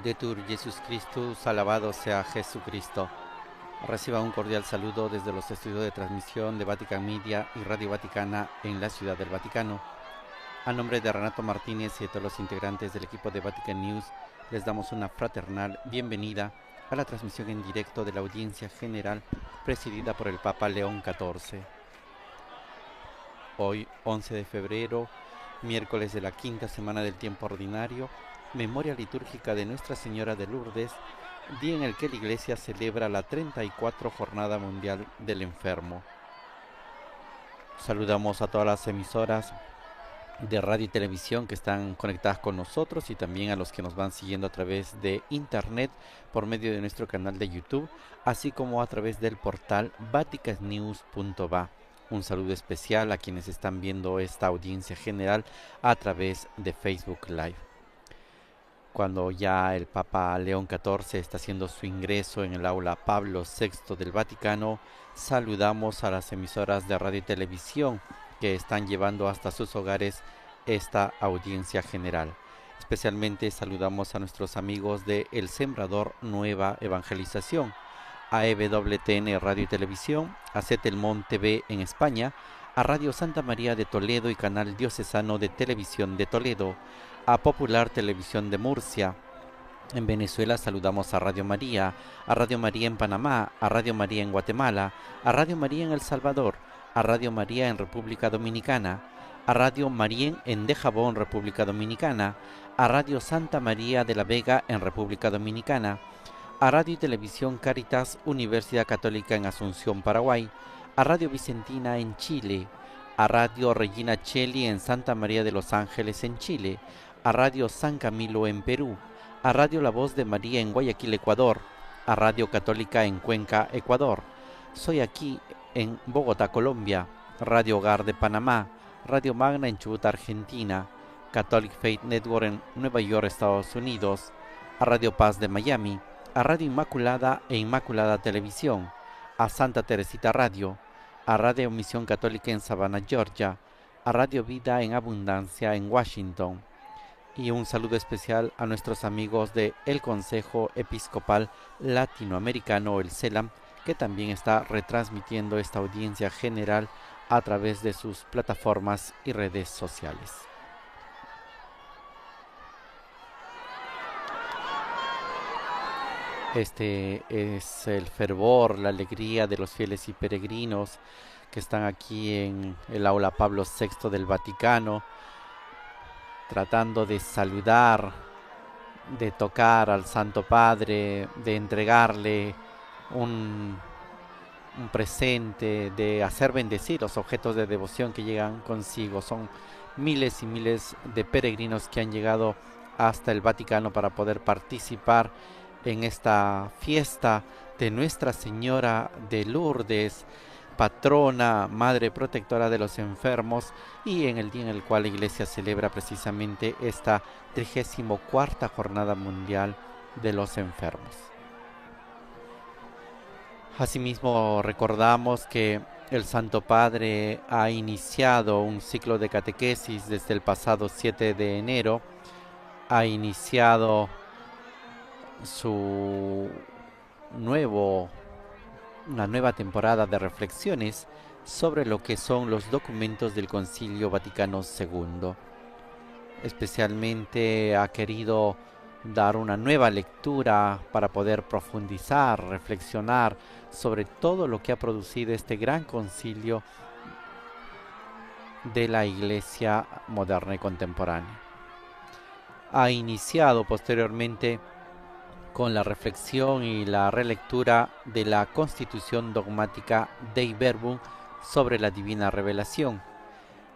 Laudetur Jesus Christus, alabado sea Jesucristo. Reciba un cordial saludo desde los estudios de transmisión de Vatican Media y Radio Vaticana en la Ciudad del Vaticano. A nombre de Renato Martínez y de todos los integrantes del equipo de Vatican News, les damos una fraternal bienvenida a la transmisión en directo de la audiencia general presidida por el Papa León XIV. Hoy, 11 de febrero, miércoles de la quinta semana del tiempo ordinario, memoria litúrgica de Nuestra Señora de Lourdes, día en el que la Iglesia celebra la 34 Jornada Mundial del Enfermo. Saludamos a todas las emisoras de radio y televisión que están conectadas con nosotros y también a los que nos van siguiendo a través de internet por medio de nuestro canal de YouTube, así como a través del portal vaticanews.va. Un saludo especial a quienes están viendo esta audiencia general a través de Facebook Live. Cuando ya el Papa León XIV está haciendo su ingreso en el aula Pablo VI del Vaticano, saludamos a las emisoras de radio y televisión que están llevando hasta sus hogares esta audiencia general. Especialmente saludamos a nuestros amigos de El Sembrador Nueva Evangelización, a EWTN Radio y Televisión, a Setelmont TV en España, a Radio Santa María de Toledo y Canal Diocesano de Televisión de Toledo, a Popular Televisión de Murcia. En Venezuela saludamos a Radio María en Panamá, a Radio María en Guatemala, a Radio María en El Salvador, a Radio María en República Dominicana, a Radio Marién en Dajabón, República Dominicana, a Radio Santa María de la Vega en República Dominicana, a Radio y Televisión Caritas Universidad Católica en Asunción, Paraguay, a Radio Vicentina en Chile, a Radio Regina Coeli en Santa María de los Ángeles en Chile, a Radio San Camilo en Perú, a Radio La Voz de María en Guayaquil, Ecuador, a Radio Católica en Cuenca, Ecuador. Soy aquí en Bogotá, Colombia, Radio Hogar de Panamá, Radio Magna en Chubut, Argentina, Catholic Faith Network en Nueva York, Estados Unidos, a Radio Paz de Miami, a Radio Inmaculada e Inmaculada Televisión, a Santa Teresita Radio, a Radio Misión Católica en Savannah, Georgia, a Radio Vida en Abundancia en Washington. Y un saludo especial a nuestros amigos de el Consejo Episcopal Latinoamericano, el CELAM, que también está retransmitiendo esta audiencia general a través de sus plataformas y redes sociales. Este es el fervor, la alegría de los fieles y peregrinos que están aquí en el aula Pablo VI del Vaticano, tratando de saludar, de tocar al Santo Padre, de entregarle un presente, de hacer bendecir los objetos de devoción que llegan consigo. Son miles y miles de peregrinos que han llegado hasta el Vaticano para poder participar en esta fiesta de Nuestra Señora de Lourdes, patrona, madre protectora de los enfermos, y en el día en el cual la Iglesia celebra precisamente esta 34ª Jornada Mundial de los Enfermos. Asimismo, recordamos que el Santo Padre ha iniciado un ciclo de catequesis desde el pasado 7 de enero, ha iniciado una nueva temporada de reflexiones sobre lo que son los documentos del Concilio Vaticano II. Especialmente ha querido dar una nueva lectura para poder profundizar, reflexionar sobre todo lo que ha producido este gran concilio de la Iglesia moderna y contemporánea. Ha iniciado posteriormente con la reflexión y la relectura de la Constitución Dogmática Dei Verbum sobre la Divina Revelación.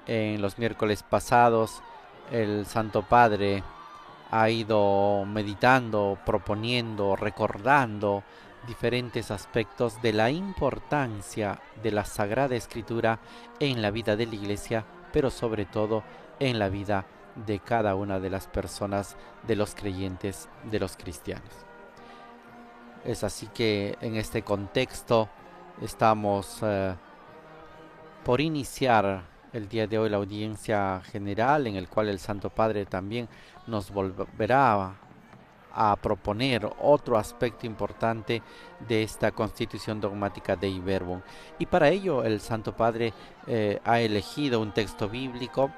En los miércoles pasados, el Santo Padre ha ido meditando, proponiendo, recordando diferentes aspectos de la importancia de la Sagrada Escritura en la vida de la Iglesia, pero sobre todo en la vida de cada una de las personas, de los creyentes, de los cristianos. Es así que en este contexto estamos por iniciar el día de hoy la audiencia general, en el cual el Santo Padre también nos volverá a proponer otro aspecto importante de esta Constitución Dogmática Dei Verbum. Y para ello el Santo Padre ha elegido un texto bíblico.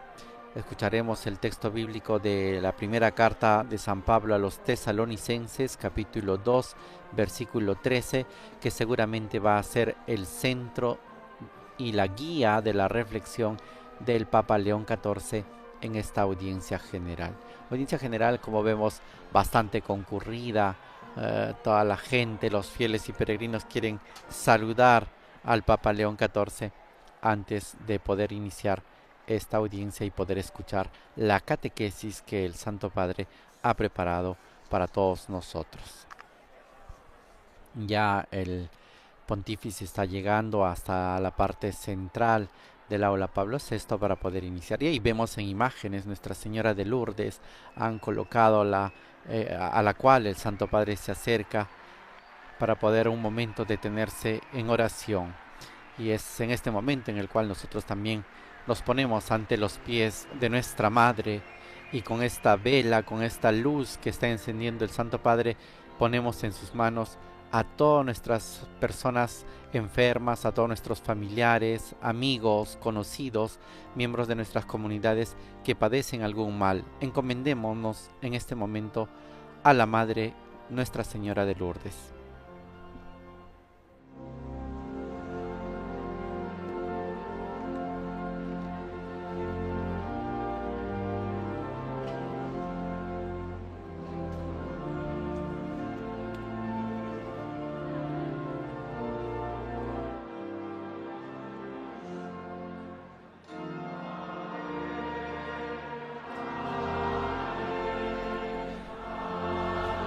Escucharemos el texto bíblico de la primera carta de San Pablo a los Tesalonicenses, capítulo 2, versículo 13, que seguramente va a ser el centro y la guía de la reflexión del Papa León XIV en esta audiencia general. Audiencia general, como vemos, bastante concurrida. Toda la gente, los fieles y peregrinos quieren saludar al Papa León XIV antes de poder iniciar esta audiencia y poder escuchar la catequesis que el Santo Padre ha preparado para todos nosotros. Ya el pontífice está llegando hasta la parte central del aula Pablo VI para poder iniciar. Y ahí vemos en imágenes Nuestra Señora de Lourdes, han colocado a la cual el Santo Padre se acerca para poder un momento detenerse en oración. Y es en este momento en el cual nosotros también nos ponemos ante los pies de nuestra Madre, y con esta vela, con esta luz que está encendiendo el Santo Padre, ponemos en sus manos a todas nuestras personas enfermas, a todos nuestros familiares, amigos, conocidos, miembros de nuestras comunidades que padecen algún mal. Encomendémonos en este momento a la Madre Nuestra Señora de Lourdes.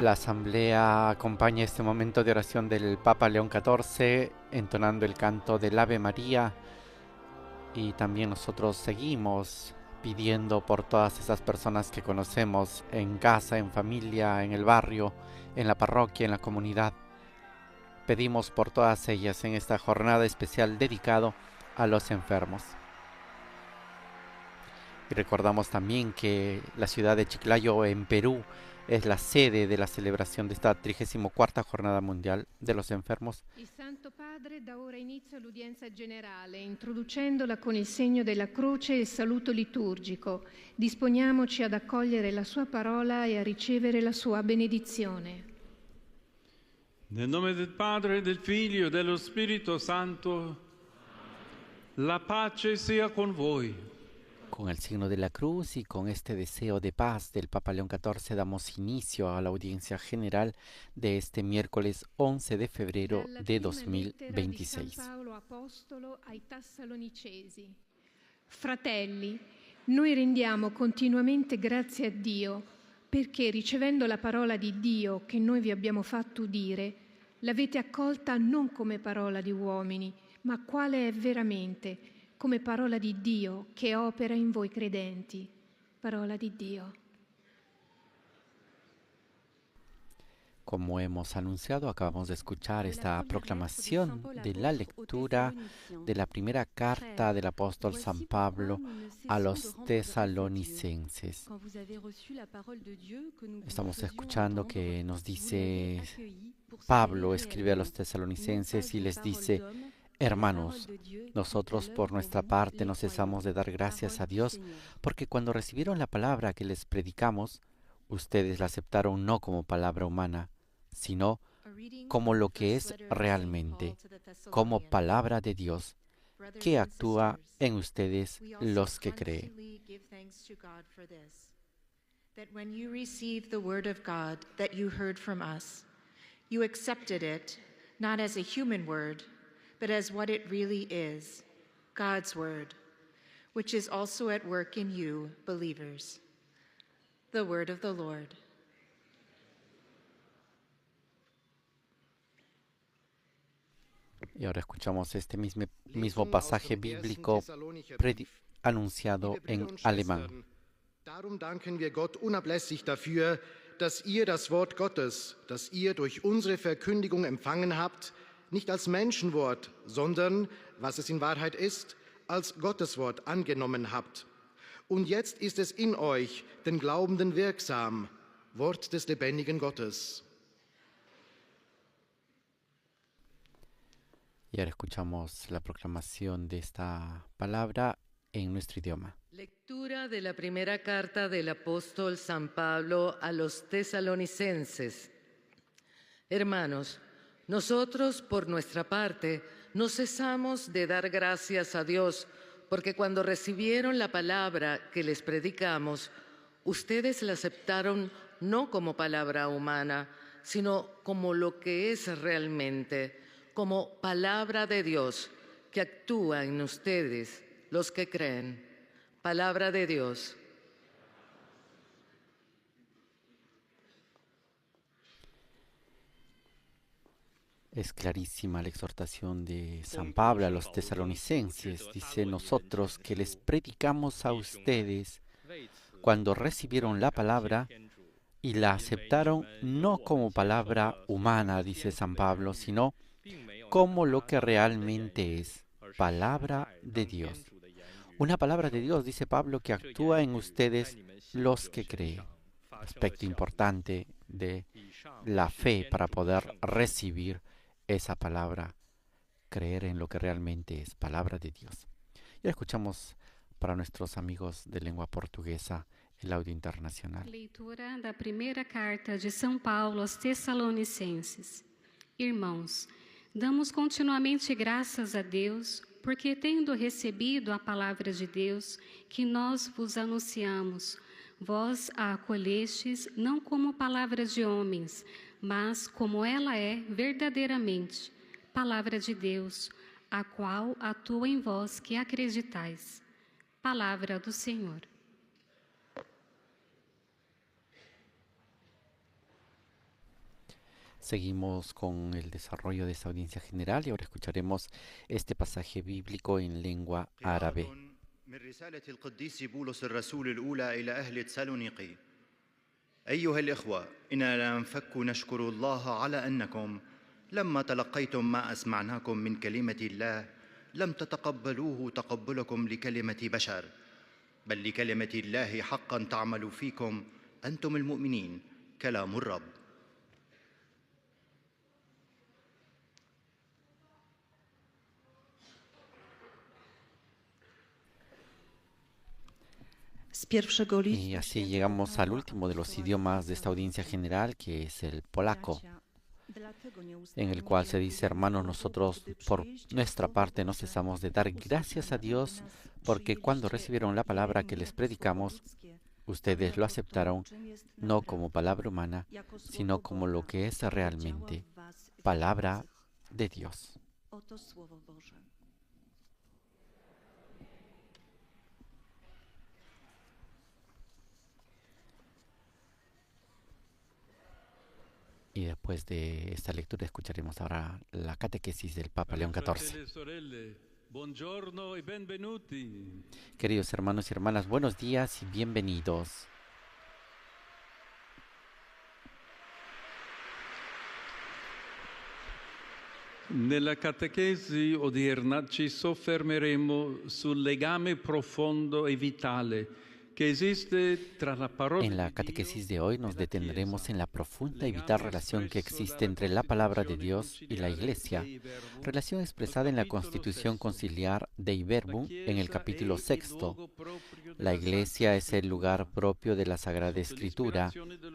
La asamblea acompaña este momento de oración del Papa León XIV entonando el canto del Ave María, y también nosotros seguimos pidiendo por todas esas personas que conocemos en casa, en familia, en el barrio, en la parroquia, en la comunidad. Pedimos por todas ellas en esta jornada especial dedicado a los enfermos. Y recordamos también que la ciudad de Chiclayo en Perú es la sede de la celebración de esta 34ª Jornada Mundial de los Enfermos. Il Santo Padre dà ora inizio all'udienza generale, introducendola con il segno della croce e il saluto liturgico. Disponiamoci ad accogliere la sua parola e a ricevere la sua benedizione. Nel nome del Padre, del Figlio e dello Spirito Santo, la pace sia con voi. Con el signo de la cruz y con este deseo de paz del Papa León XIV damos inicio a la audiencia general de este miércoles 11 de febrero de 2026. San Paolo Apostolo ai Tessalonicesi. Fratelli, noi rendiamo continuamente grazie a Dio perché ricevendo la parola di Dio che noi vi abbiamo fatto udire, l'avete accolta non come parola di uomini, ma quale è veramente, come parola di Dio che opera in voi credenti. Parola di Dio. Como hemos anunciado, acabamos de escuchar esta proclamación de la lectura de la primera carta del apóstol San Pablo a los tesalonicenses. Estamos escuchando que nos dice Pablo, escribe a los tesalonicenses y les dice: hermanos, nosotros por nuestra parte no cesamos de dar gracias a Dios, porque cuando recibieron la palabra que les predicamos, ustedes la aceptaron no como palabra humana, sino como lo que es realmente, como palabra de Dios, que actúa en ustedes los que creen. that when you received the word of God that you heard from us, you accepted it not as a human word, but as what it really is, God's word, which is also at work in you, believers. The word of the Lord. Y ahora escuchamos este mismo pasaje bíblico anunciado en alemán. Darum danken wir Gott unablässig dafür, dass ihr das Wort Gottes, das ihr durch unsere Verkündigung empfangen habt, nicht als Menschenwort, sondern, was es in Wahrheit ist, als Gotteswort angenommen habt. Und jetzt ist es in euch, den Glaubenden, wirksam, Wort des lebendigen Gottes. Y ahora escuchamos la proclamación de esta palabra en nuestro idioma. Lectura de la primera carta del apóstol San Pablo a los tesalonicenses. Hermanos, nosotros por nuestra parte no cesamos de dar gracias a Dios, porque cuando recibieron la palabra que les predicamos, ustedes la aceptaron no como palabra humana, sino como lo que es realmente, como palabra de Dios que actúa en ustedes, los que creen. Palabra de Dios. Es clarísima la exhortación de San Pablo a los tesalonicenses. Dice: nosotros que les predicamos a ustedes cuando recibieron la palabra y la aceptaron no como palabra humana, dice San Pablo, sino como lo que realmente es, palabra de Dios. Una palabra de Dios, dice Pablo, que actúa en ustedes los que creen. Aspecto importante de la fe para poder recibir esa palabra, creer en lo que realmente es, palabra de Dios. Ya escuchamos para nuestros amigos de lengua portuguesa el audio internacional. Leitura da primeira carta de São Paulo aos Tessalonicenses. Irmãos, damos continuamente graças a Deus, porque tendo recebido a palavra de Deus, que nós vos anunciamos, vós a acolhestes não como palavra de homens, mas como ela é verdadeiramente, palavra de Deus, a qual atua em vós que acreditais. Palavra do Senhor. Seguimos con el desarrollo de esta audiencia general y ahora escucharemos este pasaje bíblico en lengua árabe. من رسالة القديس بولس الرسول الأولى إلى أهل تسالونيقي. أيها الإخوة، إننا لا ننفك نشكر الله على أنكم لما تلقيتم ما أسمعناكم من كلمة الله لم تتقبلوه تقبلكم لكلمة بشر، بل لكلمة الله حقا تعمل فيكم أنتم المؤمنين كلام الرب. Y así llegamos al último de los idiomas de esta audiencia general, que es el polaco, en el cual se dice: hermanos, nosotros por nuestra parte no cesamos de dar gracias a Dios, porque cuando recibieron la palabra que les predicamos, ustedes lo aceptaron no como palabra humana, sino como lo que es realmente, palabra de Dios. Y después de esta lectura escucharemos ahora la catequesis del Papa León XIV. Queridos hermanos y hermanas, buenos días y bienvenidos. Nella catechesi odierna ci soffermeremo sul legame profondo e vitale que existe tra la parola. En la catequesis de hoy nos detendremos en la profunda y vital relación que existe entre la palabra de Dios y la Iglesia, relación expresada en la Constitución Conciliar Dei Verbum en el capítulo 6. La Iglesia es el lugar propio de la Sagrada Escritura.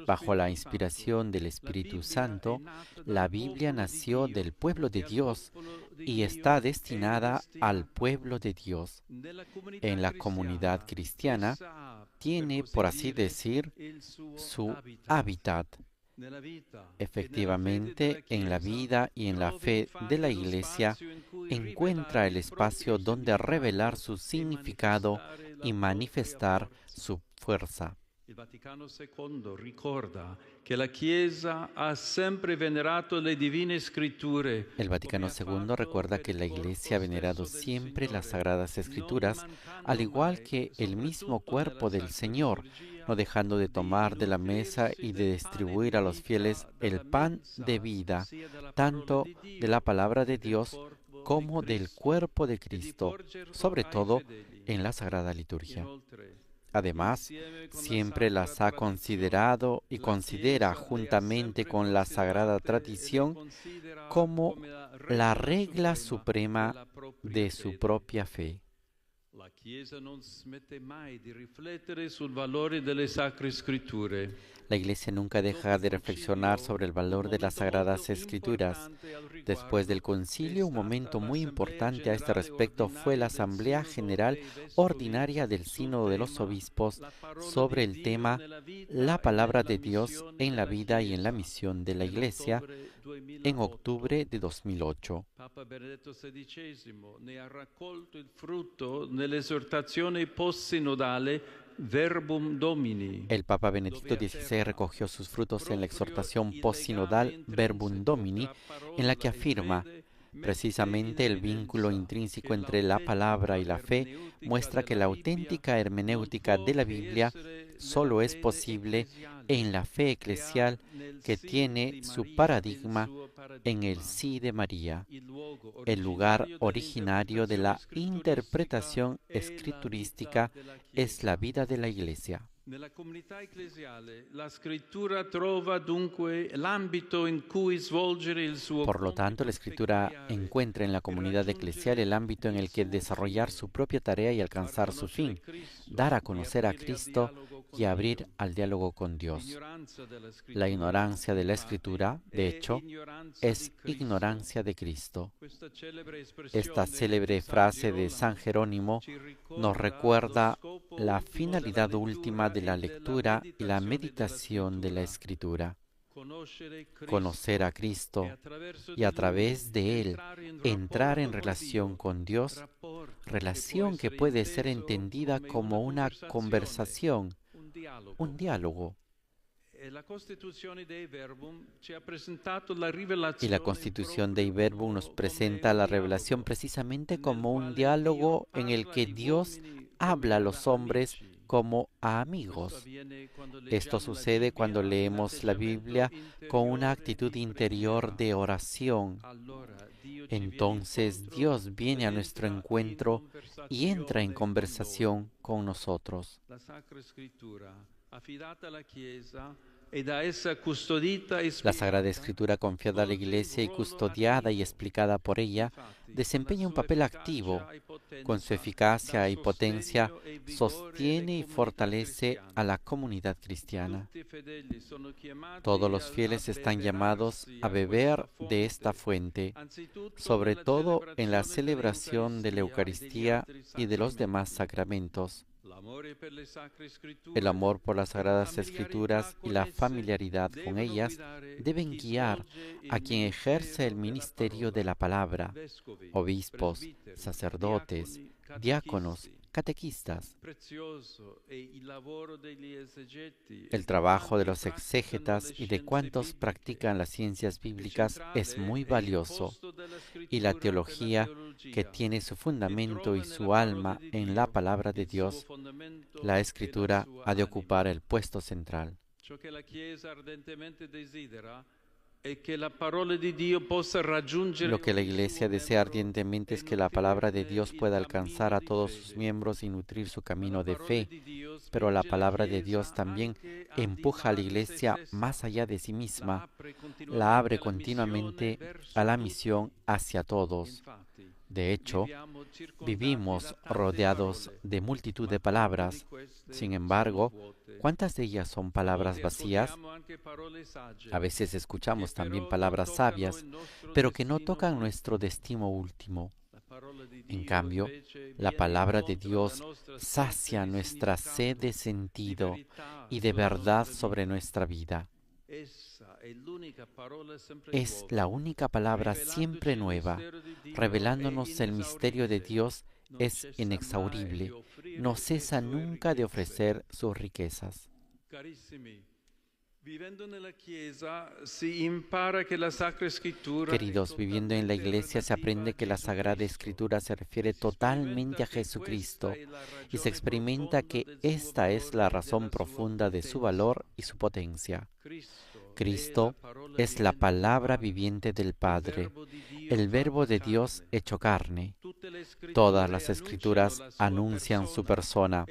Bajo la inspiración del Espíritu Santo, la Biblia nació del pueblo de Dios, y está destinada al pueblo de Dios. En la comunidad cristiana tiene, por así decir, su hábitat. Efectivamente, en la vida y en la fe de la Iglesia encuentra el espacio donde revelar su significado y manifestar su fuerza. Il Vaticano II ricorda che la Chiesa ha sempre venerato le divine scritture. El Vaticano II recuerda que la Iglesia ha venerado siempre las Sagradas Escrituras, al igual que el mismo cuerpo del Señor, no dejando de tomar de la mesa y de distribuir a los fieles el pan de vida, tanto de la palabra de Dios como del cuerpo de Cristo, sobre todo en la Sagrada Liturgia. Además, siempre las ha considerado y considera juntamente con la sagrada tradición como la regla suprema de su propia fe. La Chiesa non smette mai di riflettere sul valore delle Sacre Scritture. La Iglesia nunca deja de reflexionar sobre el valor de las Sagradas Escrituras. Después del concilio, un momento muy importante a este respecto fue la Asamblea General Ordinaria del Sínodo de los Obispos sobre el tema La Palabra de Dios en la vida y en la misión de la Iglesia en octubre de 2008. Papa Benedetto XVI ne ha raccolto il frutto nell'esortazione post-sinodale Verbum Domini. El Papa Benedicto XVI recogió sus frutos en la exhortación post-sinodal Verbum Domini, en la que afirma: precisamente el vínculo intrínseco entre la palabra y la fe muestra que la auténtica hermenéutica de la Biblia solo es posible en la fe eclesial que tiene su paradigma en el sí de María, el lugar originario de la interpretación escriturística es la vida de la Iglesia. Nella comunità ecclesiale la scrittura trova dunque l'ambito in cui svolgere il suo Por lo tanto, la Escritura encuentra en la comunidad eclesial el ámbito en el que desarrollar su propia tarea y alcanzar su fin, dar a conocer a Cristo y abrir al diálogo con Dios. La ignorancia de la Escritura, de hecho, es ignorancia de Cristo. Esta célebre frase de San Jerónimo nos recuerda la finalidad última de la lectura y la meditación de la Escritura: conocer a Cristo y a través de Él entrar en relación con Dios, relación que puede ser entendida como una conversación, un diálogo. Y la Constitución Dei Verbum nos presenta la revelación precisamente como un diálogo en el que Dios habla a los hombres como a amigos. Esto sucede cuando leemos la Biblia con una actitud interior de oración. Entonces Dios viene a nuestro encuentro y entra en conversación con nosotros. La Sacra Scrittura, affidata alla Chiesa e da essa custodita e La Sagrada Escritura, confiada a la Iglesia y custodiada y explicada por ella, desempeña un papel activo. Con su eficacia y potencia, sostiene y fortalece a la comunidad cristiana. Todos los fieles están llamados a beber de esta fuente, sobre todo en la celebración de la Eucaristía y de los demás sacramentos. El amor por las Sagradas Escrituras y la familiaridad con ellas deben guiar a quien ejerce el ministerio de la palabra: obispos, sacerdotes, diáconos, catequistas. El trabajo de los exégetas y de cuantos practican las ciencias bíblicas es muy valioso, y la teología, que tiene su fundamento y su alma en la palabra de Dios, la Escritura ha de ocupar el puesto central. Lo que la Iglesia desea ardientemente es que la palabra de Dios pueda alcanzar a todos sus miembros y nutrir su camino de fe, pero la palabra de Dios también empuja a la Iglesia más allá de sí misma, la abre continuamente a la misión hacia todos. De hecho, vivimos rodeados de multitud de palabras. Sin embargo, ¿cuántas de ellas son palabras vacías? A veces escuchamos también palabras sabias, pero que no tocan nuestro destino último. En cambio, la palabra de Dios sacia nuestra sed de sentido y de verdad sobre nuestra vida. Es la única palabra siempre nueva, revelándonos el misterio de Dios es inexhaurible, no cesa nunca de ofrecer sus riquezas. Queridos, viviendo en la Iglesia se aprende que la Sagrada Escritura se refiere totalmente a Jesucristo y se experimenta que esta es la razón profunda de su valor y su potencia. Cristo es la palabra viviente del Padre, el Verbo de Dios hecho carne. Todas las Escrituras anuncian su persona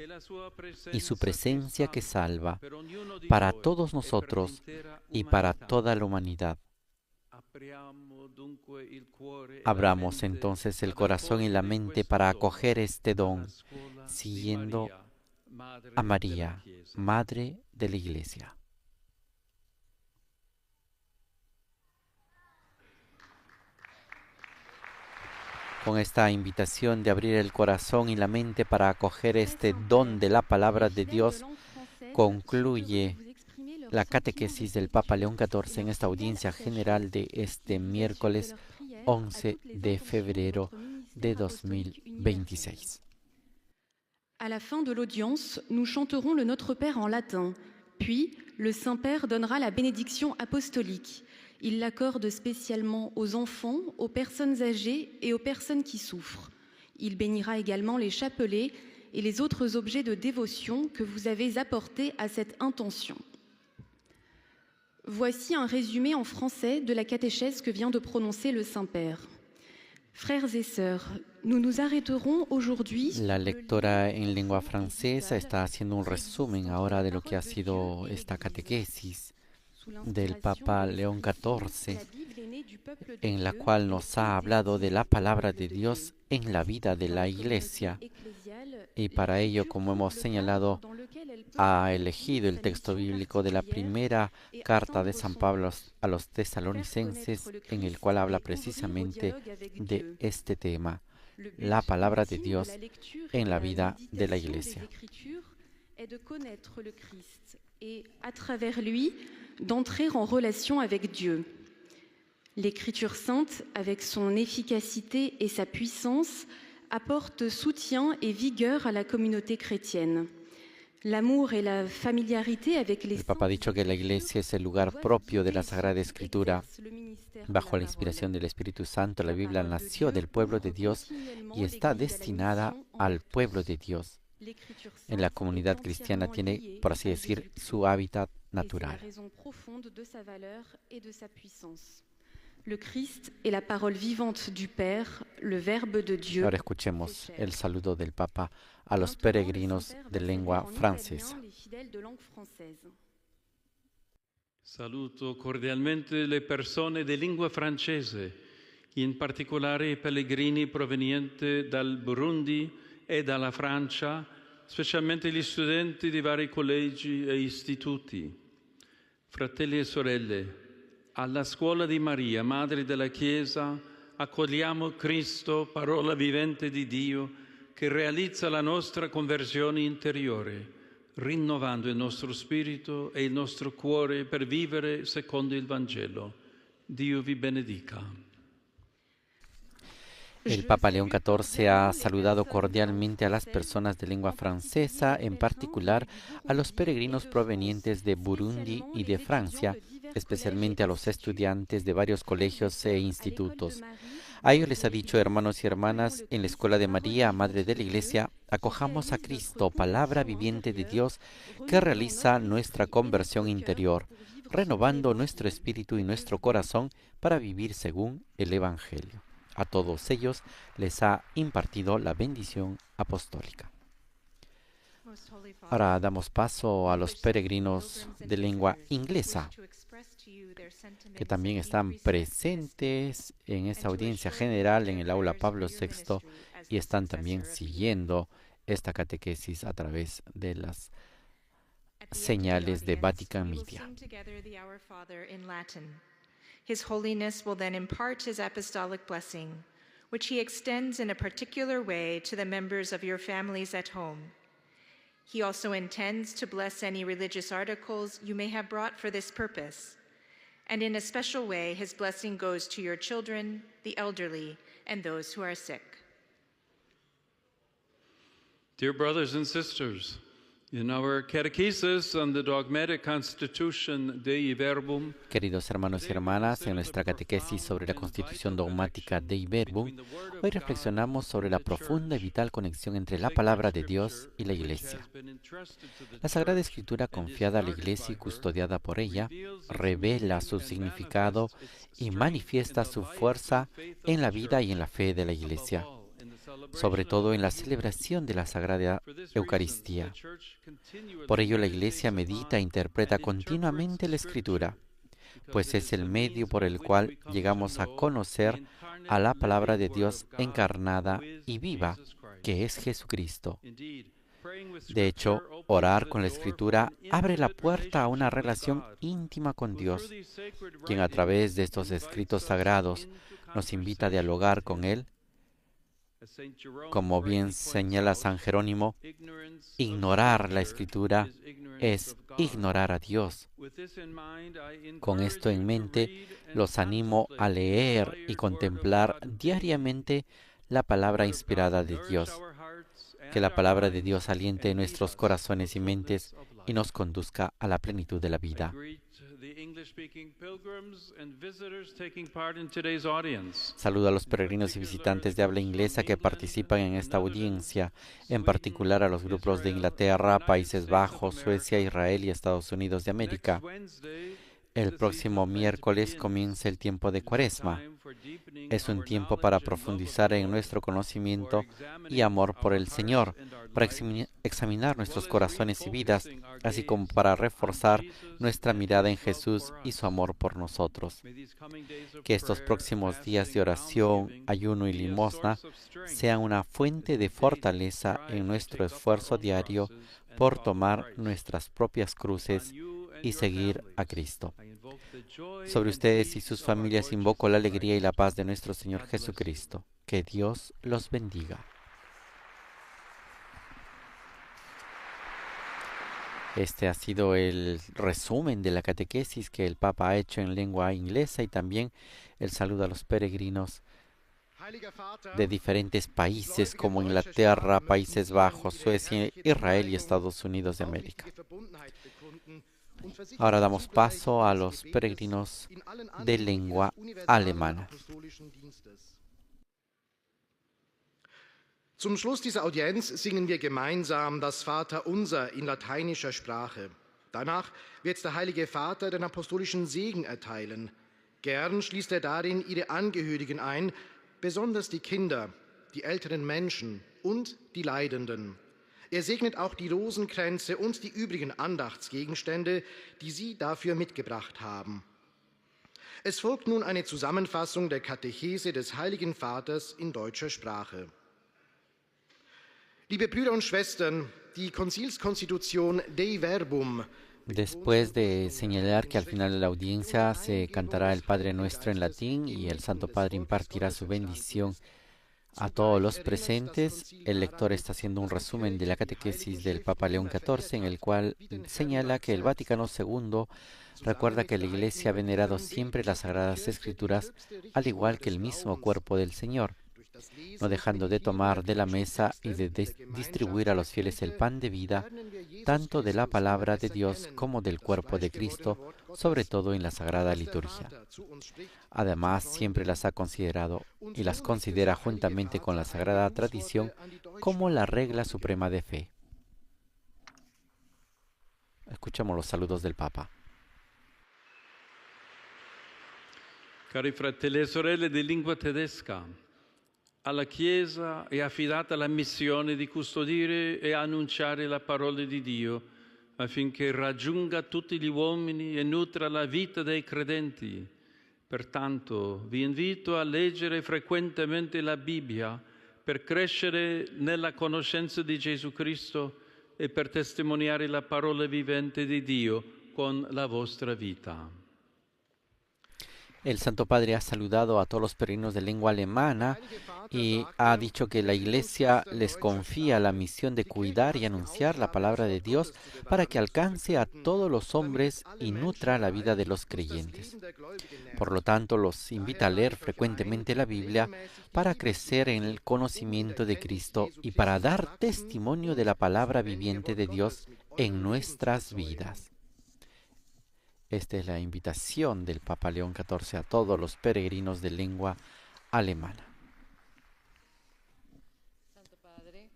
y su presencia que salva para todos nosotros y para toda la humanidad. Abramos entonces el corazón y la mente para acoger este don, siguiendo a María, Madre de la Iglesia. Con esta invitación de abrir el corazón y la mente para acoger este don de la palabra de Dios, concluye la catequesis del Papa León XIV en esta audiencia general de este miércoles 11 de febrero de 2026. À la fin de l'audience, nous chanterons le Notre Père en latin, puis le Saint-Père donnera la bénédiction apostolique. Il l'accorde spécialement aux enfants, aux personnes âgées et aux personnes qui souffrent. Il bénira également les chapelets et les autres objets de dévotion que vous avez apportés à cette intention. Voici un résumé en français de la catéchèse que vient de prononcer le Saint-Père. Frères et sœurs, nous nous arrêterons aujourd'hui. La lectora en lengua francesa está haciendo un resumen ahora de lo que ha sido esta catequesis del Papa León XIV, en la cual nos ha hablado de la palabra de Dios en la vida de la Iglesia. Y para ello, como hemos señalado, ha elegido el texto bíblico de la primera carta de San Pablo a los tesalonicenses, en el cual habla precisamente de este tema, la palabra de Dios en la vida de la Iglesia. Et à travers lui, d'entrer en relation avec Dieu. L'Écriture sainte, avec son efficacité et sa puissance, apporte soutien et vigueur à la communauté chrétienne. L'amour et la familiarité avec les El Papa ha dicho que la Iglesia es el lugar propio de la Sagrada Escritura. Bajo la inspiración del Espíritu Santo, la Biblia nació del pueblo de Dios y está destinada al pueblo de Dios. En la comunidad cristiana tiene, por así decir, su hábitat natural. Le Christ est la parole vivante du Père, le Verbe de Dieu. Ahora escuchemos el saludo del Papa a los peregrinos de lengua francesa. Saluto cordialmente le persone di lingua francese, in particolare i pellegrini provenienti dal Burundi e dalla Francia, specialmente gli studenti di vari collegi e istituti. Fratelli e sorelle, alla scuola di Maria, Madre della Chiesa, accogliamo Cristo, parola vivente di Dio, che realizza la nostra conversione interiore, rinnovando il nostro spirito e il nostro cuore per vivere secondo il Vangelo. Dio vi benedica. El Papa León XIV ha saludado cordialmente a las personas de lengua francesa, en particular a los peregrinos provenientes de Burundi y de Francia, especialmente a los estudiantes de varios colegios e institutos. A ellos les ha dicho, hermanos y hermanas, en la Escuela de María, Madre de la Iglesia, acojamos a Cristo, palabra viviente de Dios, que realiza nuestra conversión interior, renovando nuestro espíritu y nuestro corazón para vivir según el Evangelio. A todos ellos les ha impartido la bendición apostólica. Ahora damos paso a los peregrinos de lengua inglesa. que también están presentes en esta audiencia general en el aula Pablo VI y están también siguiendo esta catequesis a través de las señales de Vatican Media. His Holiness will then impart his apostolic blessing, which he extends in a particular way to the members of your families at home. He also intends to bless any religious articles you may have brought for this purpose. And in a special way, his blessing goes to your children, the elderly, and those who are sick. Dear brothers and sisters, in our catechesis on the dogmatic constitution Dei Verbum, queridos hermanos y hermanas, en nuestra catequesis sobre la constitución dogmática Dei Verbum, hoy reflexionamos sobre la profunda y vital conexión entre la palabra de Dios y la Iglesia. La Sagrada Escritura, confiada a la Iglesia y custodiada por ella, revela su significado y manifiesta su fuerza en la vida y en la fe de la Iglesia, sobre todo en la celebración de la Sagrada Eucaristía. Por ello, la Iglesia medita e interpreta continuamente la Escritura, pues es el medio por el cual llegamos a conocer a la palabra de Dios encarnada y viva, que es Jesucristo. De hecho, orar con la Escritura abre la puerta a una relación íntima con Dios, quien a través de estos escritos sagrados nos invita a dialogar con Él. Como bien señala San Jerónimo, ignorar la Escritura es ignorar a Dios. Con esto en mente, los animo a leer y contemplar diariamente la palabra inspirada de Dios. Que la palabra de Dios aliente nuestros corazones y mentes y nos conduzca a la plenitud de la vida. Saludo a los peregrinos y visitantes de habla inglesa que participan en esta audiencia, en particular a los grupos de Inglaterra, Países Bajos, Suecia, Israel y Estados Unidos de América. El próximo miércoles comienza el tiempo de Cuaresma. Es un tiempo para profundizar en nuestro conocimiento y amor por el Señor, para examinar nuestros corazones y vidas, así como para reforzar nuestra mirada en Jesús y su amor por nosotros. Que estos próximos días de oración, ayuno y limosna sean una fuente de fortaleza en nuestro esfuerzo diario por tomar nuestras propias cruces y seguir a Cristo. Sobre ustedes y sus familias invoco la alegría y la paz de nuestro Señor Jesucristo. Que Dios los bendiga. Este ha sido el resumen de la catequesis que el Papa ha hecho en lengua inglesa y también el saludo a los peregrinos de diferentes países como Inglaterra, Países Bajos, Suecia, Israel y Estados Unidos de América. Ahora damos paso a los peregrinos de lengua alemana. Zum Schluss dieser Audienz singen wir gemeinsam das Vaterunser in lateinischer Sprache. Danach wird der Heilige Vater den apostolischen Segen erteilen. Gern schließt er darin ihre Angehörigen ein, besonders die Kinder, die älteren Menschen und die Leidenden. Er segnet auch die Rosenkränze und die übrigen Andachtsgegenstände, die Sie dafür mitgebracht haben. Es folgt nun eine Zusammenfassung der Katechese des Heiligen Vaters in deutscher Sprache. Liebe Brüder und Schwestern, die Konzilskonstitution Dei Verbum. Después de señalar que al final de la audiencia se cantará el Padre Nuestro en latín y el Santo Padre impartirá su bendición a todos los presentes, el lector está haciendo un resumen de la catequesis del Papa León XIV, en el cual señala que el Vaticano II recuerda que la Iglesia ha venerado siempre las Sagradas Escrituras, al igual que el mismo cuerpo del Señor, no dejando de tomar de la mesa y de distribuir a los fieles el pan de vida, tanto de la palabra de Dios como del cuerpo de Cristo, sobre todo en la Sagrada Liturgia. Además, siempre las ha considerado y las considera juntamente con la Sagrada Tradición como la regla suprema de fe. Escuchamos los saludos del Papa. Cari fratelli e sorelle di lingua tedesca, alla Chiesa è affidata la missione di custodire e annunciare la parola di Dio affinché raggiunga tutti gli uomini e nutra la vita dei credenti. Pertanto vi invito a leggere frequentemente la Bibbia per crescere nella conoscenza di Gesù Cristo e per testimoniare la parola vivente di Dio con la vostra vita. El Santo Padre ha saludado a todos los peregrinos de lengua alemana y ha dicho que la Iglesia les confía la misión de cuidar y anunciar la palabra de Dios para que alcance a todos los hombres y nutra la vida de los creyentes. Por lo tanto, los invita a leer frecuentemente la Biblia para crecer en el conocimiento de Cristo y para dar testimonio de la palabra viviente de Dios en nuestras vidas. Esta es la invitación del Papa León XIV a todos los peregrinos de lengua alemana. Santo Padre,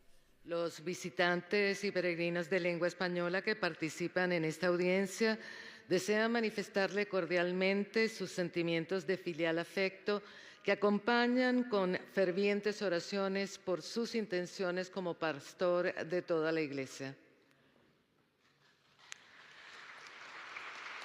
los visitantes y peregrinos de lengua española que participan en esta audiencia desean manifestarle cordialmente sus sentimientos de filial afecto que acompañan con fervientes oraciones por sus intenciones como pastor de toda la Iglesia.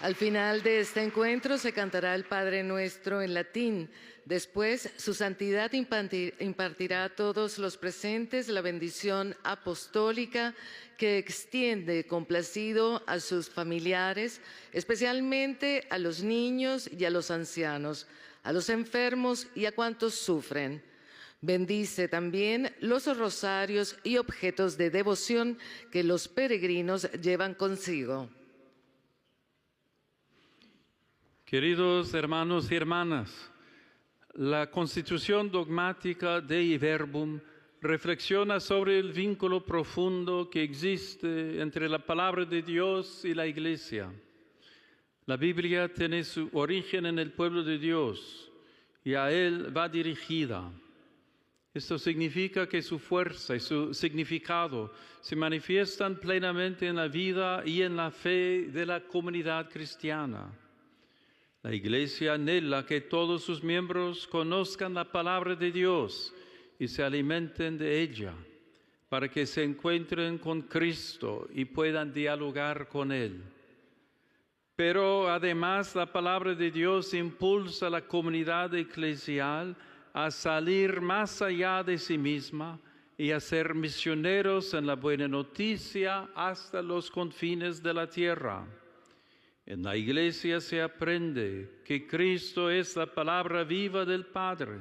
Al final de este encuentro se cantará el Padre Nuestro en latín. Después, su santidad impartirá a todos los presentes la bendición apostólica que extiende complacido a sus familiares, especialmente a los niños y a los ancianos, a los enfermos y a cuantos sufren. Bendice también los rosarios y objetos de devoción que los peregrinos llevan consigo. Queridos hermanos y hermanas, la Constitución dogmática Dei Verbum reflexiona sobre el vínculo profundo que existe entre la palabra de Dios y la Iglesia. La Biblia tiene su origen en el pueblo de Dios y a él va dirigida. Esto significa que su fuerza y su significado se manifiestan plenamente en la vida y en la fe de la comunidad cristiana. La Iglesia anhela que todos sus miembros conozcan la palabra de Dios y se alimenten de ella, para que se encuentren con Cristo y puedan dialogar con Él. Pero además la palabra de Dios impulsa a la comunidad eclesial a salir más allá de sí misma y a ser misioneros en la buena noticia hasta los confines de la tierra. En la Iglesia se aprende que Cristo es la palabra viva del Padre,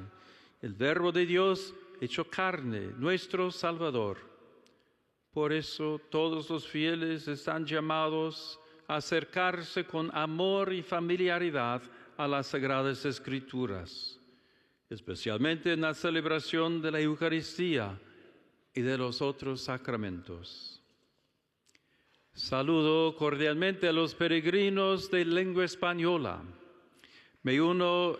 el Verbo de Dios hecho carne, nuestro Salvador. Por eso todos los fieles están llamados a acercarse con amor y familiaridad a las Sagradas Escrituras, especialmente en la celebración de la Eucaristía y de los otros sacramentos. Saludo cordialmente a los peregrinos de lengua española. Me uno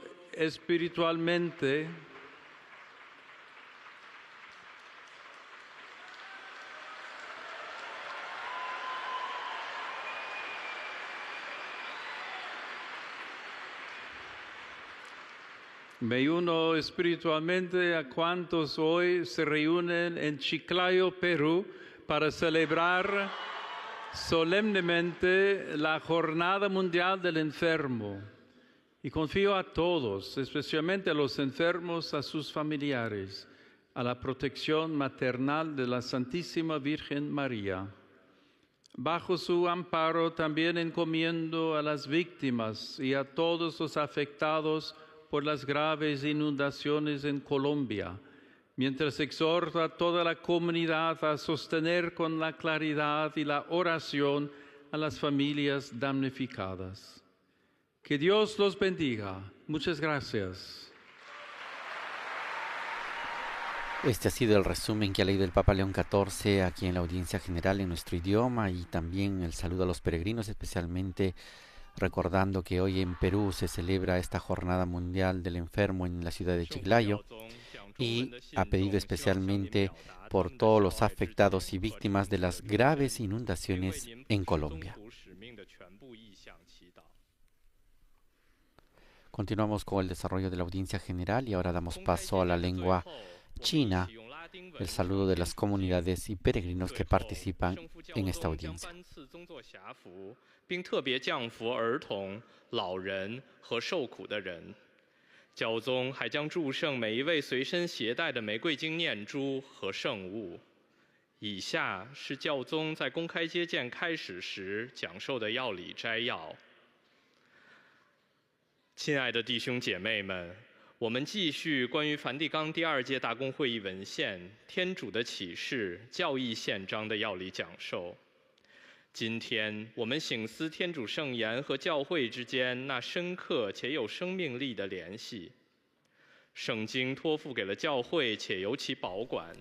espiritualmente a cuantos hoy se reúnen en Chiclayo, Perú, para celebrar solemnemente la Jornada Mundial del Enfermo. Y confío a todos, especialmente a los enfermos, a sus familiares, a la protección maternal de la Santísima Virgen María. Bajo su amparo también encomiendo a las víctimas y a todos los afectados por las graves inundaciones en Colombia, mientras exhorto a toda la comunidad a sostener con la claridad y la oración a las familias damnificadas. Que Dios los bendiga. Muchas gracias. Este ha sido el resumen que ha leído el Papa León XIV aquí en la audiencia general en nuestro idioma, y también el saludo a los peregrinos, especialmente recordando que hoy en Perú se celebra esta Jornada Mundial del Enfermo en la ciudad de Chiclayo, y ha pedido especialmente por todos los afectados y víctimas de las graves inundaciones en Colombia. Continuamos con el desarrollo de la audiencia general y ahora damos paso a la lengua china el saludo de las comunidades y peregrinos que participan en esta audiencia. 并特别降服儿童、老人和受苦的人。教宗还将祝圣每一位随身携带的玫瑰经念珠和圣物。以下是教宗在公开接见开始时讲授的要理摘要。亲爱的弟兄姐妹们，我们继续关于梵蒂冈第2届大公会议文献《天主的启示》教义宪章的要理讲授。今天我们省思天主圣言和教会之间那深刻且有生命力的联系。圣经托付给了教会，且由其保管。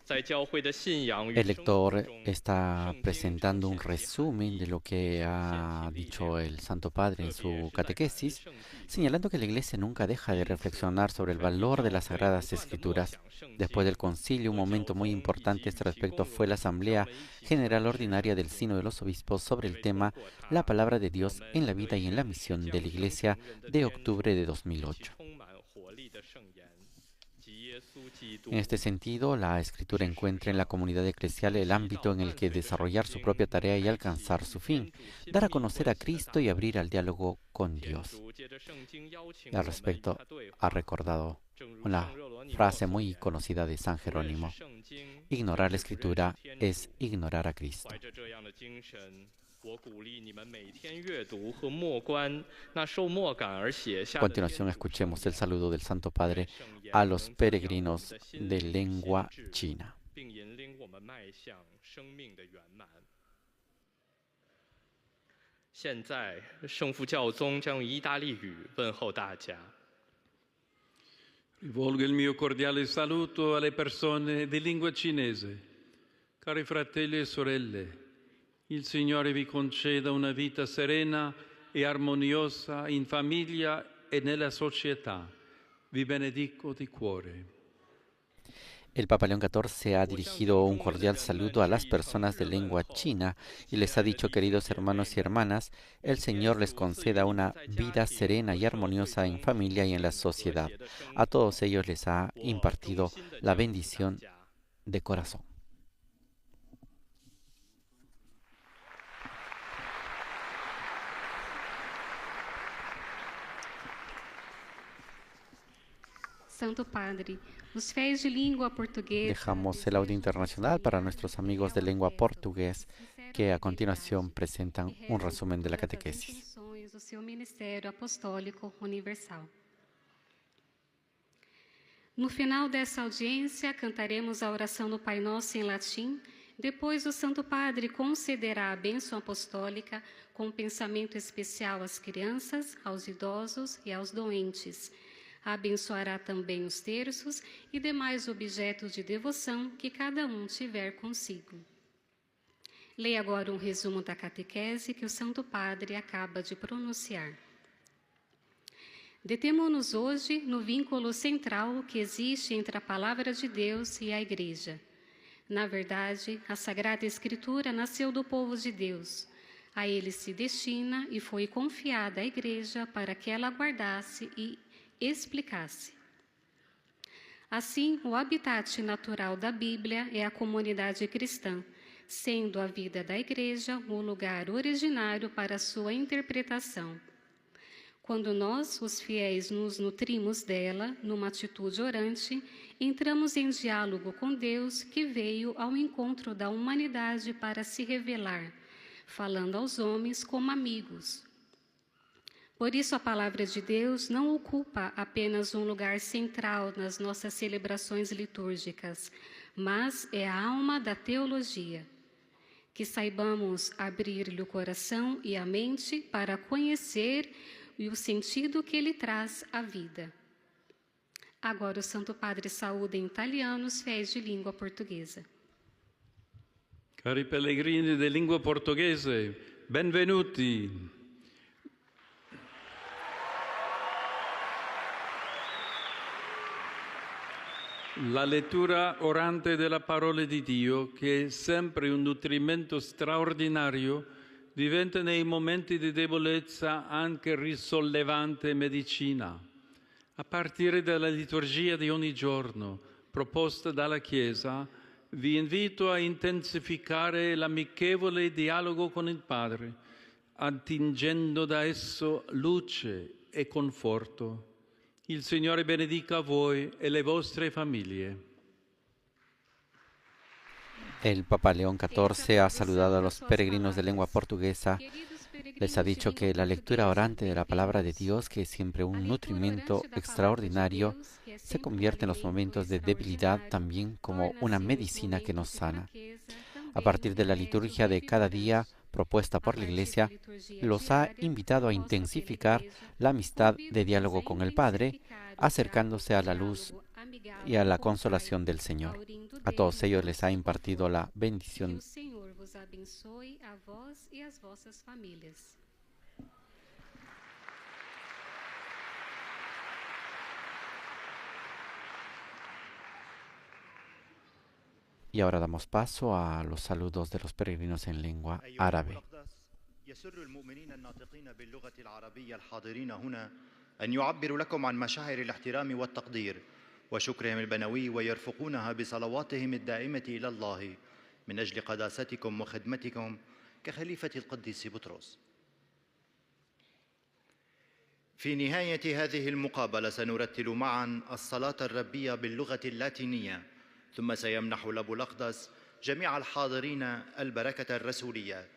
在教会的信仰与 El lector está presentando un resumen de lo que ha dicho el Santo Padre en su catequesis, señalando que la Iglesia nunca deja de reflexionar sobre el valor de las Sagradas Escrituras. Después del concilio, un momento muy importante a este respecto fue la Asamblea General Ordinaria del Sínodo de los Obispos sobre el tema La Palabra de Dios en la vida y en la misión de la Iglesia de octubre de 2008. En este sentido, la Escritura encuentra en la comunidad eclesial el ámbito en el que desarrollar su propia tarea y alcanzar su fin, dar a conocer a Cristo y abrir al diálogo con Dios. Al respecto, ha recordado una frase muy conocida de San Jerónimo: ignorar la Escritura es ignorar a Cristo. A continuación, escuchemos el saludo del Santo Padre a los peregrinos de lengua china. 现在，圣父教宗将用意大利语问候大家。 Rivolgo il mio cordiale saluto alle persone di lingua cinese. Cari fratelli e sorelle, il Signore vi conceda una vita serena e armoniosa in famiglia e nella società. Vi benedico di cuore. El Papa León XIV ha dirigido un cordial saludo a las personas de lengua china y les ha dicho: queridos hermanos y hermanas, el Señor les conceda una vida serena y armoniosa en familia y en la sociedad. A todos ellos les ha impartido la bendición de corazón. Santo Padre, os fiéis de língua portuguesa. Dejamos el audio internacional para nuestros amigos de lengua portugués, que a continuación presentan un resumen de la catequesis. Do seu ministério apostólico universal. No final dessa audiência, cantaremos a oração do Pai Nosso em latim. Depois, o Santo Padre concederá a bênção apostólica com um pensamento especial às crianças, aos idosos e aos doentes. Abençoará também os terços e demais objetos de devoção que cada um tiver consigo. Leia agora um resumo da catequese que o Santo Padre acaba de pronunciar. Detemo-nos hoje no vínculo central que existe entre a Palavra de Deus e a Igreja. Na verdade, a Sagrada Escritura nasceu do povo de Deus. A ele se destina e foi confiada à Igreja para que ela guardasse e explicasse. Assim, o habitat natural da Bíblia é a comunidade cristã, sendo a vida da Igreja o lugar originário para sua interpretação. Quando nós, os fiéis, nos nutrimos dela, numa atitude orante, entramos em diálogo com Deus, que veio ao encontro da humanidade para se revelar, falando aos homens como amigos. Por isso, a Palavra de Deus não ocupa apenas um lugar central nas nossas celebrações litúrgicas, mas é a alma da teologia. Que saibamos abrir-lhe o coração e a mente para conhecer o sentido que ele traz à vida. Agora o Santo Padre saúda em italiano os fiéis de língua portuguesa. Cari pellegrini di lingua portoghese, benvenuti. La lettura orante della parola di Dio, che è sempre un nutrimento straordinario, diventa nei momenti di debolezza anche risollevante medicina. A partire dalla liturgia di ogni giorno, proposta dalla Chiesa, vi invito a intensificare l'amichevole dialogo con il Padre, attingendo da esso luce e conforto. Il Signore benedica voi e le vostre famiglie. El Papa León XIV ha saludado a los peregrinos de lengua portuguesa. Les ha dicho que la lectura orante de la palabra de Dios, que es siempre un nutrimento extraordinario, se convierte en los momentos de debilidad también como una medicina que nos sana. A partir de la liturgia de cada día propuesta por la Iglesia, los ha invitado a intensificar la amistad de diálogo con el Padre, acercándose a la luz y a la consolación del Señor. A todos ellos les ha impartido la bendición. Y ahora damos paso a los saludos de los peregrinos en lengua árabe. يسر المؤمنين الناطقين باللغة العربية الحاضرين هنا أن يعبروا لكم عن مشاعر الاحترام والتقدير وشكرهم البنوي ويرفقونها بصلواتهم الدائمة إلى الله من أجل قداستكم وخدمتكم كخليفة القديس بطرس. في نهاية هذه المقابلة سنرتل معا الصلاة الربية باللغة اللاتينية، ثم سيمنح الأب الأقدس جميع الحاضرين البركة الرسولية،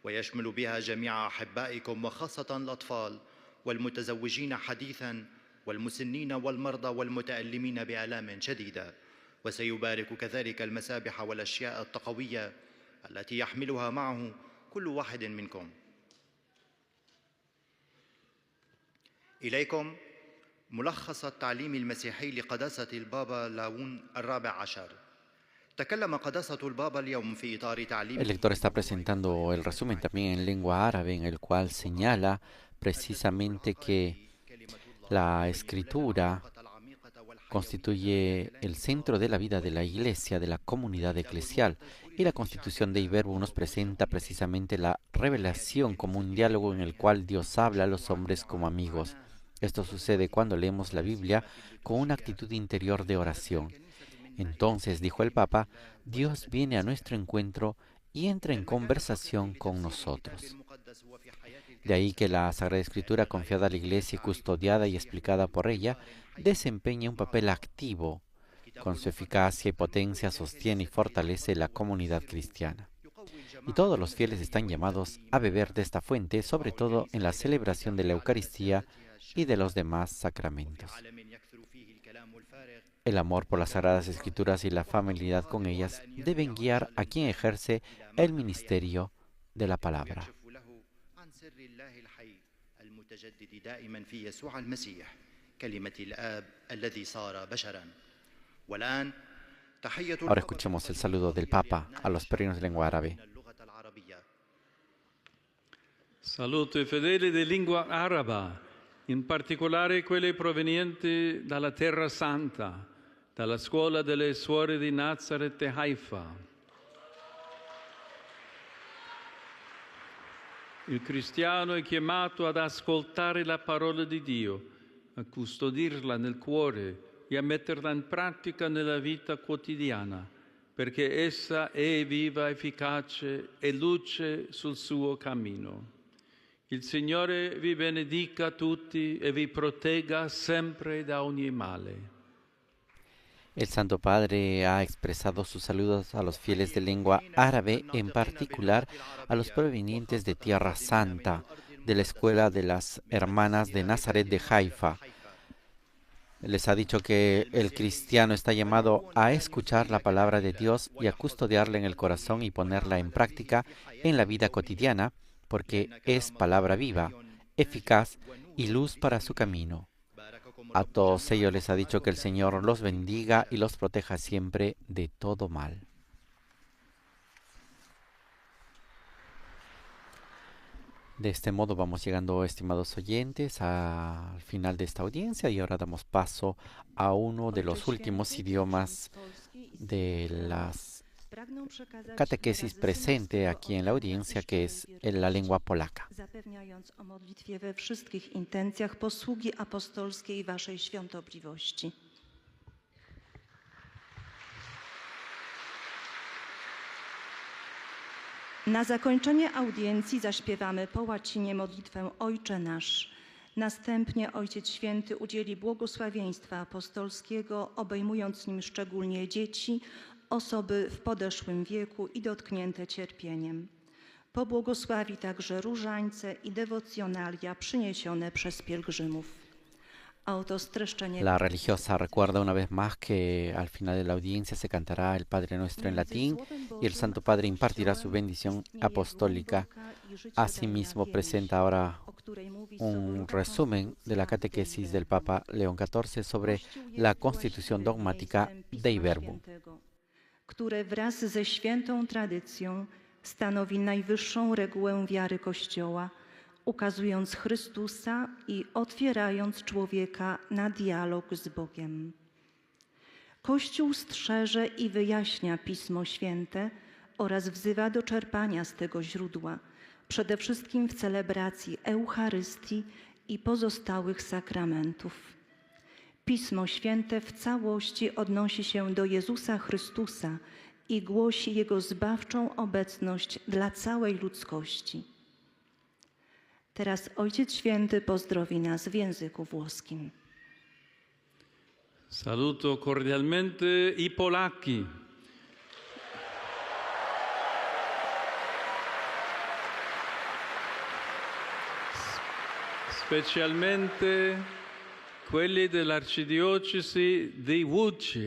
ويشمل بها جميع أحبائكم وخاصة الأطفال والمتزوجين حديثاً والمسنين والمرضى والمتألمين بآلام شديدة، وسيبارك كذلك المسابح والأشياء التقوية التي يحملها معه كل واحد منكم. إليكم ملخص التعليم المسيحي لقداسة البابا لاون الرابع عشر. El lector está presentando el resumen también en lengua árabe, en el cual señala precisamente que la escritura constituye el centro de la vida de la Iglesia, de la comunidad eclesial, y la Constitución de Iberbo nos presenta precisamente la revelación como un diálogo en el cual Dios habla a los hombres como amigos. Esto sucede cuando leemos la Biblia con una actitud interior de oración. Entonces, dijo el Papa, Dios viene a nuestro encuentro y entra en conversación con nosotros. De ahí que la Sagrada Escritura, confiada a la Iglesia, custodiada y explicada por ella, desempeña un papel activo. Con su eficacia y potencia sostiene y fortalece la comunidad cristiana. Y todos los fieles están llamados a beber de esta fuente, sobre todo en la celebración de la Eucaristía y de los demás sacramentos. El amor por las Sagradas Escrituras y la familiaridad con ellas deben guiar a quien ejerce el ministerio de la palabra. Ahora escuchemos el saludo del Papa a los peregrinos de lengua árabe. Saluto ai fedeli di lingua araba, in particolare quelli provenienti dalla Terra Santa, dalla scuola delle suore di Nazareth e Haifa. Il cristiano è chiamato ad ascoltare la parola di Dio, a custodirla nel cuore e a metterla in pratica nella vita quotidiana, perché essa è viva, efficace e luce sul suo cammino. Il Signore vi benedica tutti e vi protegga sempre da ogni male. El Santo Padre ha expresado sus saludos a los fieles de lengua árabe, en particular a los provenientes de Tierra Santa, de la Escuela de las Hermanas de Nazaret de Haifa. Les ha dicho que el cristiano está llamado a escuchar la palabra de Dios y a custodiarla en el corazón y ponerla en práctica en la vida cotidiana, porque es palabra viva, eficaz y luz para su camino. A todos ellos les ha dicho que el Señor los bendiga y los proteja siempre de todo mal. De este modo vamos llegando, estimados oyentes, al final de esta audiencia y ahora damos paso a uno de los últimos idiomas de las catequesis presente aquí en la audiencia, que es la lengua polaca. Zapewniając o modlitwie we wszystkich intencjach posługi apostolskiej Waszej Świątobliwości. Na zakończenie audiencji zaśpiewamy po łacinie modlitwę Ojcze Nasz. Następnie Ojciec Święty udzieli błogosławieństwa apostolskiego, obejmując nim szczególnie dzieci, osoby w podeszłym wieku i dotknięte cierpieniem. Pobłogosławi także różańce i dewocjonalia przyniesione przez pielgrzymów. La religiosa recuerda una vez más que al final de la audiencia se cantará el Padre Nuestro en latín y el Santo Padre impartirá su bendición apostólica. Asimismo, presenta ahora un resumen de la catequesis del Papa León XIV sobre la constitución dogmática Dei Verbum, które wraz ze świętą tradycją stanowi najwyższą regułę wiary Kościoła, ukazując Chrystusa i otwierając człowieka na dialog z Bogiem. Kościół strzeże i wyjaśnia Pismo Święte oraz wzywa do czerpania z tego źródła, przede wszystkim w celebracji Eucharystii i pozostałych sakramentów. Pismo Święte w całości odnosi się do Jezusa Chrystusa i głosi Jego zbawczą obecność dla całej ludzkości. Teraz Ojciec Święty pozdrowi nas w języku włoskim. Saluto cordialmente i Polacchi. Specialmente quelli dell'Arcidiocesi di Łódź.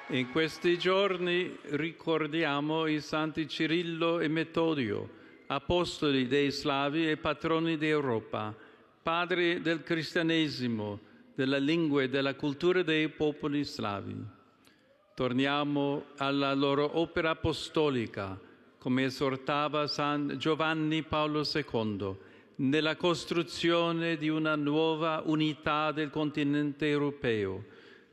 In questi giorni ricordiamo i santi Cirillo e Metodio, apostoli dei Slavi e patroni d'Europa, padri del cristianesimo, della lingua e della cultura dei popoli slavi. Torniamo alla loro opera apostolica, come esortava San Giovanni Paolo II, nella costruzione di una nuova unità del continente europeo,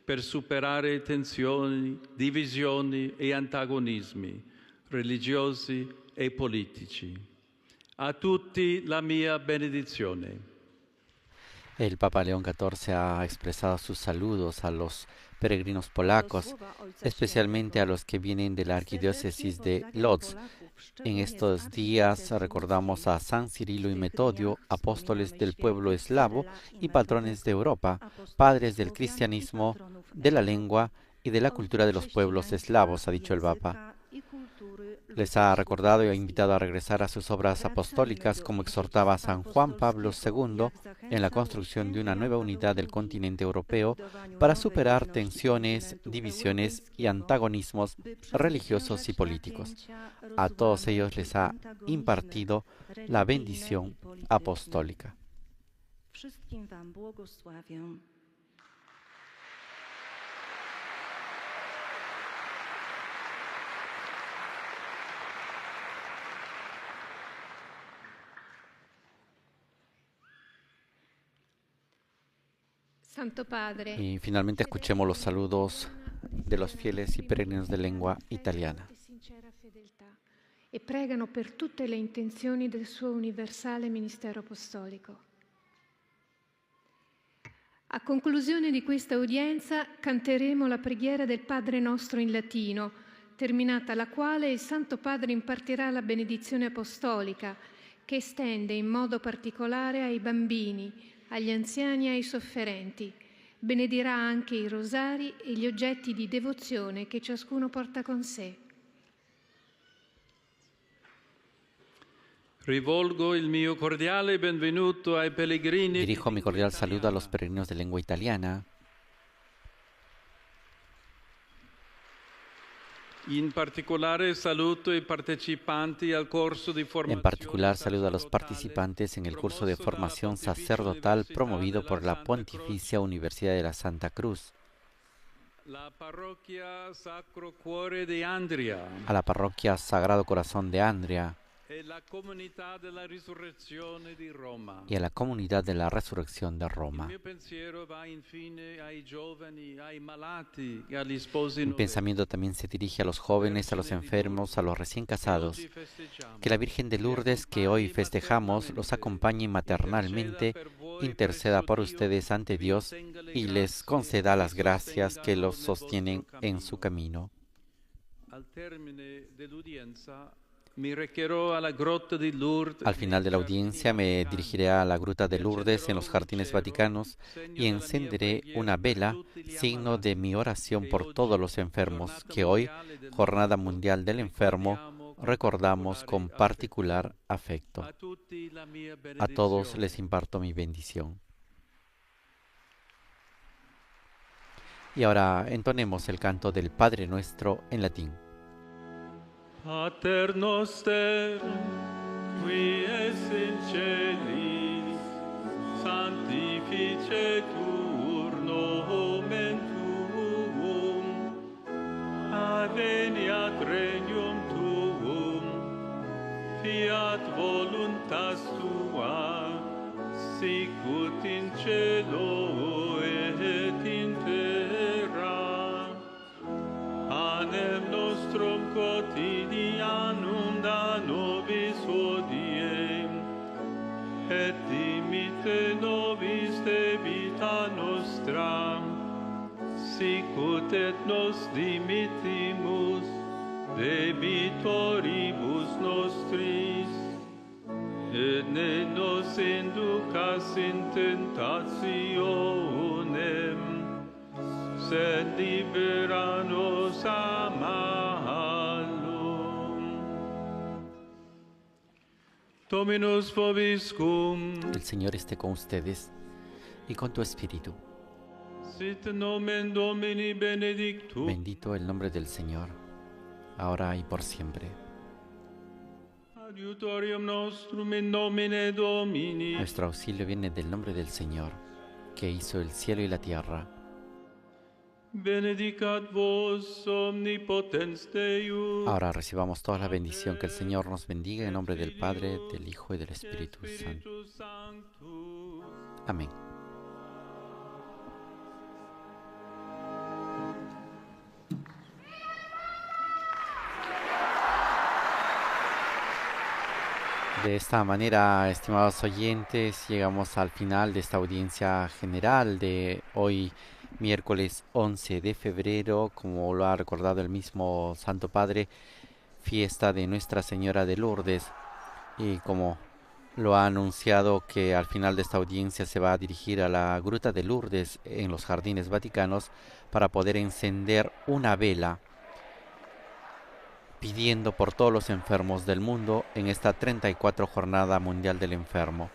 per superare tensioni, divisioni e antagonismi religiosi e politici. A tutti la mia benedizione. El Papa León XIV ha expresado sus saludos a los peregrinos polacos, especialmente a los que vienen de la arquidiócesis de Łódź. En estos días recordamos a San Cirilo y Metodio, apóstoles del pueblo eslavo y patrones de Europa, padres del cristianismo, de la lengua y de la cultura de los pueblos eslavos, ha dicho el Papa. Les ha recordado y ha invitado a regresar a sus obras apostólicas, como exhortaba San Juan Pablo II en la construcción de una nueva unidad del continente europeo para superar tensiones, divisiones y antagonismos religiosos y políticos. A todos ellos les ha impartido la bendición apostólica. Santo Padre. Y finalmente escuchemos los saludos de los fieles y peregrinos de lengua italiana. E pregano per tutte le intenzioni del suo universale ministero apostolico. A conclusione di questa udienza canteremo la preghiera del Padre nostro in latino, terminata la quale il Santo Padre impartirà la benedizione apostolica, che estende in modo particolare ai bambini, agli anziani e ai sofferenti. Benedirà anche i rosari e gli oggetti di devozione che ciascuno porta con sé. Rivolgo il mio cordiale benvenuto ai pellegrini. Dirijo mi cordial saludo a los peregrinos de lengua italiana. In particolare saluto i partecipanti al corso di formazione. En particular saludo a los participantes en el curso de formación sacerdotal promovido por la Pontificia Universidad de la Santa Cruz. La parroquia Sacro Cuore di Andria. A la parroquia Sagrado Corazón de Andria. E la comunità della Risurrezione di Roma. Y a la comunidad de la Resurrección de Roma. Il mio pensiero va infine ai giovani, ai malati e agli sposi. Mi pensamiento también se dirige a los jóvenes, a los enfermos, a los recién casados. Que la Virgen de Lourdes, que hoy festejamos, los acompañe maternalmente, interceda por ustedes ante Dios y les conceda las gracias que los sostienen en su camino. Al final de la audiencia me dirigiré a la Gruta de Lourdes en los Jardines Vaticanos y encenderé una vela, signo de mi oración por todos los enfermos, que hoy, Jornada Mundial del Enfermo, recordamos con particular afecto. A todos les imparto mi bendición. Y ahora entonemos el canto del Padre Nuestro en latín. Pater noster, qui es in celis, sanctificetur nomen tuum, adveniat regnum tuum, fiat voluntas tua, sicut in cielo et in terra. Panem nostrum quotidianum da nobis hodie, et dimitte nobis debita nostra, sicut et nos dimittimus debitoribus nostris, et ne nos inducas in tentationem, sed libera nos a malo. Dominus vobiscum. El Señor esté con ustedes y con tu espíritu. Sit nomen Domini benedictum. Bendito el nombre del Señor, ahora y por siempre. Adiutorium nostrum in nomine Domini. Nuestro auxilio viene del nombre del Señor, que hizo el cielo y la tierra. Benedicat vos omnipotens Deus. Ahora recibamos toda la bendición. Que el Señor nos bendiga en nombre del Padre, del Hijo y del Espíritu Santo. Amén. De esta manera, estimados oyentes, llegamos al final de esta audiencia general de hoy, miércoles 11 de febrero, como lo ha recordado el mismo Santo Padre, fiesta de Nuestra Señora de Lourdes, y como lo ha anunciado que al final de esta audiencia se va a dirigir a la Gruta de Lourdes en los Jardines Vaticanos para poder encender una vela pidiendo por todos los enfermos del mundo en esta 34 Jornada Mundial del Enfermo.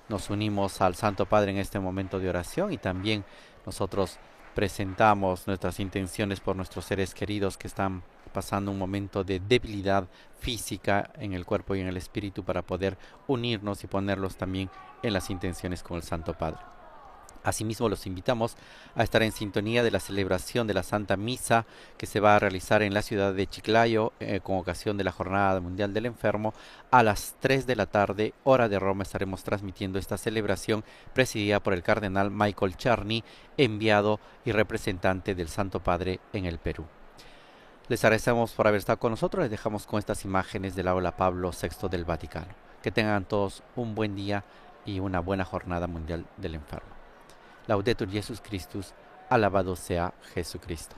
Nos unimos al Santo Padre en este momento de oración y también nosotros presentamos nuestras intenciones por nuestros seres queridos que están pasando un momento de debilidad física en el cuerpo y en el espíritu para poder unirnos y ponerlos también en las intenciones con el Santo Padre. Asimismo, los invitamos a estar en sintonía de la celebración de la Santa Misa que se va a realizar en la ciudad de Chiclayo con ocasión de la Jornada Mundial del Enfermo. A las 3 de la tarde, hora de Roma, estaremos transmitiendo esta celebración presidida por el cardenal Michael Charny, enviado y representante del Santo Padre en el Perú. Les agradecemos por haber estado con nosotros. Les dejamos con estas imágenes del aula Pablo VI del Vaticano. Que tengan todos un buen día y una buena Jornada Mundial del Enfermo. Laudetur Jesus Christus, alabado sea Jesucristo.